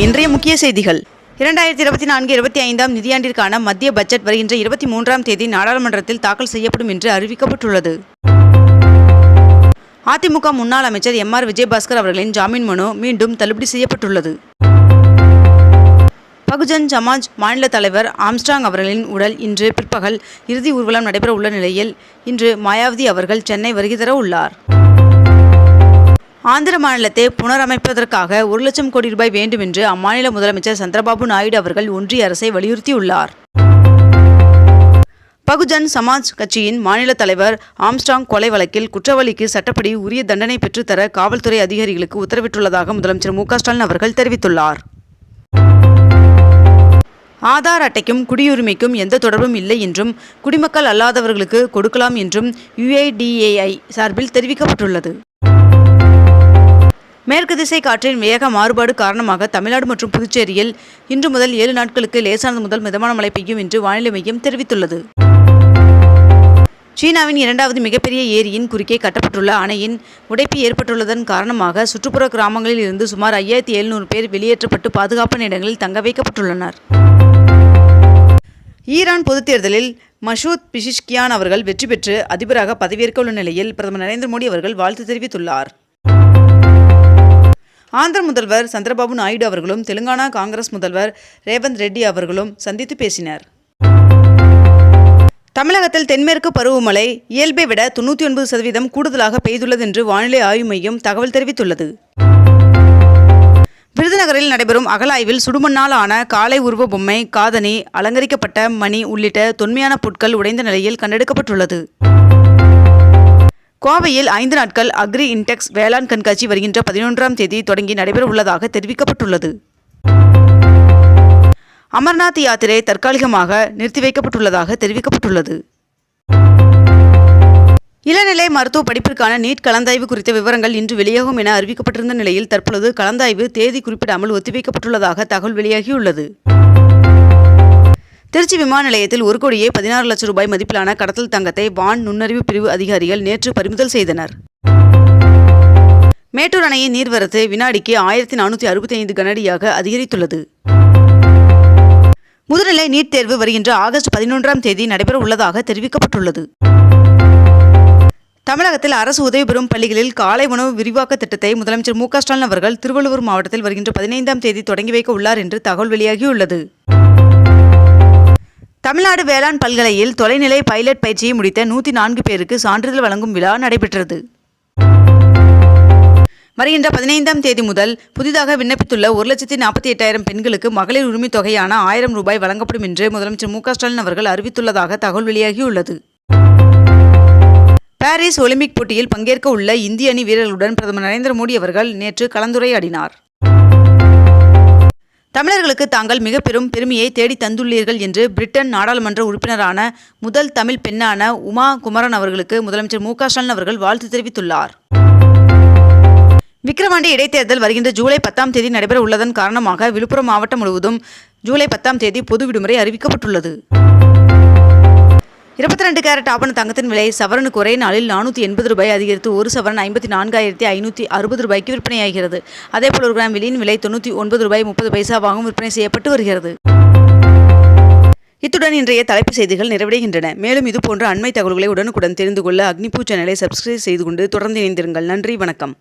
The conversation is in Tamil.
இன்றைய முக்கிய செய்திகள். 2024-25 நிதியாண்டிற்கான மத்திய பட்ஜெட் வருகின்ற 23ஆம் தேதி நாடாளுமன்றத்தில் தாக்கல் செய்யப்படும் என்று அறிவிக்கப்பட்டுள்ளது. அதிமுக முன்னாள் அமைச்சர் எம்.ஆர். விஜயபாஸ்கர் அவர்களின் ஜாமீன் மனு மீண்டும் தள்ளுபடி செய்யப்பட்டுள்ளது. பகுஜன் சமாஜ் மாநில தலைவர் ஆம்ஸ்ட்ராங் அவர்களின் உடல் இன்று பிற்பகல் இறுதி ஊர்வலம் நடைபெற உள்ள நிலையில் இன்று மாயாவதி அவர்கள் சென்னை வருகை தர உள்ளார். ஆந்திர மாநிலத்தை புனரமைப்பதற்காக 1 லட்சம் கோடி ரூபாய் வேண்டும் என்று அம்மாநில முதலமைச்சர் சந்திரபாபு நாயுடு அவர்கள் ஒன்றிய அரசை வலியுறுத்தியுள்ளார். பகுஜன் சமாஜ் கட்சியின் மாநில தலைவர் ஆம்ஸ்ட்ராங் கொலை வழக்கில் குற்றவாளிக்கு சட்டப்படி உரிய தண்டனை பெற்றுத்தர காவல்துறை அதிகாரிகளுக்கு உத்தரவிட்டுள்ளதாக முதலமைச்சர் மு.க.ஸ்டாலின் அவர்கள் தெரிவித்துள்ளார். ஆதார் அட்டைக்கும் குடியுரிமைக்கும் எந்த தொடர்பும் இல்லை என்றும் குடிமக்கள் அல்லாதவர்களுக்கு கொடுக்கலாம் என்றும் UIDAI சார்பில் தெரிவிக்கப்பட்டுள்ளது. மேற்கு திசை காற்றின் வேக மாறுபாடு காரணமாக தமிழ்நாடு மற்றும் புதுச்சேரியில் இன்று முதல் 7 நாட்களுக்கு லேசானது முதல் மிதமான மழை பெய்யும் என்று வானிலை மையம் தெரிவித்துள்ளது. சீனாவின் 2வது மிகப்பெரிய ஏரியின் குறுக்கே கட்டப்பட்டுள்ள அணையின் உடைப்பு ஏற்பட்டுள்ளதன் காரணமாக சுற்றுப்புற கிராமங்களில் இருந்து சுமார் 5700 பேர் வெளியேற்றப்பட்டு பாதுகாப்பான இடங்களில் தங்க வைக்கப்பட்டுள்ளனர். ஈரான் பொதுத் தேர்தலில் மசூத் பிஷிஷ்கியான் அவர்கள் வெற்றி பெற்று அதிபராக பதவியேற்க உள்ள நிலையில் பிரதமர் நரேந்திர மோடி அவர்கள் வாழ்த்து தெரிவித்துள்ளார். ஆந்திர முதல்வர் சந்திரபாபு நாயுடு அவர்களும் தெலுங்கானா காங்கிரஸ் முதல்வர் ரேவந்த் ரெட்டி அவர்களும் சந்தித்து பேசினர். தமிழகத்தில் தென்மேற்கு பருவமழை இயல்பை விட 99% கூடுதலாக பெய்துள்ளது என்று வானிலை ஆய்வு மையம் தகவல் தெரிவித்துள்ளது. விருதுநகரில் நடைபெறும் அகழாய்வில் சுடுமண்ணால் ஆன காளை உருவ பொம்மை, காதணி, அலங்கரிக்கப்பட்ட மணி உள்ளிட்ட தொன்மையான பொருட்கள் உடைந்த நிலையில் கண்டெடுக்கப்பட்டுள்ளது. கோவையில் 5 நாட்கள் அக்ரி இன்டெக்ஸ் வேளாண் கண்காட்சி வருகின்ற 11ஆம் தேதி தொடங்கி நடைபெற உள்ளதாக தெரிவிக்கப்பட்டுள்ளது. அமர்நாத் யாத்திரை தற்காலிகமாக நிறுத்தி வைக்கப்பட்டுள்ளதாக தெரிவிக்கப்பட்டுள்ளது. இளநிலை மருத்துவ படிப்பிற்கான நீட் கலந்தாய்வு குறித்த விவரங்கள் இன்று வெளியாகும் என அறிவிக்கப்பட்டிருந்த நிலையில் தற்பொழுது கலந்தாய்வு தேதி குறிப்பிடாமல் ஒத்திவைக்கப்பட்டுள்ளதாக தகவல் வெளியாகியுள்ளது. திருச்சி விமான நிலையத்தில் 1,16 லட்சம் ரூபாய் மதிப்பிலான கடத்தல் தங்கத்தை வான் நுண்ணறிவு பிரிவு அதிகாரிகள் நேற்று பறிமுதல் செய்தனர். மேட்டூர் அணையின் நீர்வரத்து வினாடிக்கு 1465 கனஅடியாக அதிகரித்துள்ளது. முதுநிலை நீட் தேர்வு வருகின்ற ஆகஸ்ட் 11ஆம் தேதி நடைபெற உள்ளதாக தெரிவிக்கப்பட்டுள்ளது. தமிழகத்தில் அரசு உதவி பெறும் பள்ளிகளில் காலை உணவு விரிவாக்க திட்டத்தை முதலமைச்சர் மு.க.ஸ்டாலின் அவர்கள் திருவள்ளூர் மாவட்டத்தில் வருகின்ற 15ஆம் தேதி தொடங்கி வைக்க உள்ளார் என்று தகவல் வெளியாகியுள்ளது. தமிழ்நாடு வேளாண் பல்கலையில் தொலைநிலை பைலட் பயிற்சியை முடித்த 104 பேருக்கு சான்றிதழ் வழங்கும் விழா நடைபெற்றது. வருகின்ற 15ஆம் தேதி முதல் புதிதாக விண்ணப்பித்துள்ள 1,48,000 பெண்களுக்கு மகளிர் உரிமைத் தொகையான 1000 ரூபாய் வழங்கப்படும் என்று முதலமைச்சர் மு.க.ஸ்டாலின் அவர்கள் அறிவித்துள்ளதாக தகவல் வெளியாகியுள்ளது. பாரிஸ் ஒலிம்பிக் போட்டியில் பங்கேற்க உள்ள இந்திய அணி வீரர்களுடன் பிரதமர் நரேந்திர மோடி அவர்கள் நேற்று கலந்துரையாடினார். தமிழர்களுக்கு தாங்கள் மிக பெரும் பெருமையை தேடி தந்துள்ளீர்கள் என்று பிரிட்டன் நாடாளுமன்ற உறுப்பினரான முதல் தமிழ் பெண்ணான உமா குமரன் அவர்களுக்கு முதலமைச்சர் மு.க.ஸ்டாலின் அவர்கள் வாழ்த்து தெரிவித்துள்ளார். விக்கிரவாண்டி இடைத்தேர்தல் வருகின்ற ஜூலை 10ஆம் தேதி நடைபெற உள்ளதன் காரணமாக விழுப்புரம் மாவட்டம் முழுவதும் ஜூலை 10ஆம் தேதி பொது விடுமுறை அறிவிக்கப்பட்டுள்ளது. 22 கேரட் ஆபண தங்கத்தின் விலை சவரனுக்கு ஒரே நாளில் 480 ரூபாய் அதிகரித்து 1 சவரன் 54,560 ரூபாய்க்கு விற்பனையாகிறது. அதேபோல் 1 கிராம் வெள்ளியின் விலை 99 ரூபாய் 30 பைசாவாகவும் விற்பனை செய்யப்பட்டு வருகிறது. இத்துடன் இன்றைய தலைப்புச் செய்திகள் நிறைவடைகின்றன. மேலும் இதுபோன்ற அண்மை தகவல்களை உடனுக்குடன் தெரிந்து கொள்ள அக்னிபூ சேனலை சப்ஸ்கிரைப் செய்து கொண்டு தொடர்ந்து இணைந்திருங்கள். நன்றி, வணக்கம்.